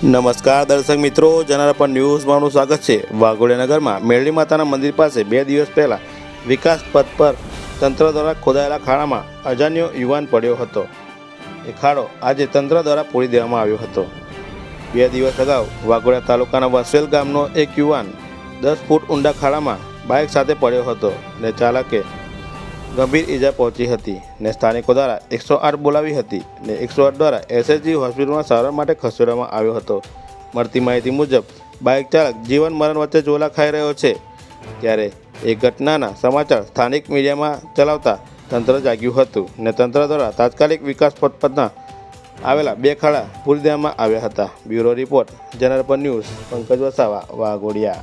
નમસ્કાર દર્શક મિત્રો, જનારા ન્યૂઝમાં આપનું સ્વાગત છે। વાઘોડિયા નગરમાં મેરડી માતાના મંદિર પાસે 2 દિવસ પહેલા વિકાસ પથ પર તંત્ર દ્વારા ખોદાયેલા ખાડામાં અજાણ્યો યુવાન પડ્યો હતો। એ ખાડો આજે તંત્ર દ્વારા પૂરી દેવામાં આવ્યો હતો। 2 દિવસ અગાઉ વાઘોડિયા તાલુકાના વસવેલ ગામનો એક યુવાન 10 ફૂટ ઊંડા ખાડામાં બાઇક સાથે પડ્યો હતો ને ચાલકે ગંભીર ઈજા પહોંચી હતી ને સ્થાનિકો દ્વારા 108 બોલાવી હતી ને 108 દ્વારા એસએસજી હોસ્પિટલમાં સારવાર માટે ખસેડવામાં આવ્યો હતો। મળતી માહિતી મુજબ બાઇક ચાલક જીવન મરણ વચ્ચે ઝોલા ખાઈ રહ્યો છે, ત્યારે એ ઘટનાના સમાચાર સ્થાનિક મીડિયામાં ચલાવતા તંત્ર જાગ્યું હતું ને તંત્ર દ્વારા તાત્કાલિક વિકાસ પથ પરના આવેલા 2 ખાડા પૂરી દેવામાં આવ્યા હતા। બ્યુરો રિપોર્ટ, જનારા ન્યૂઝ, પંકજ વસાવા, વાઘોડિયા।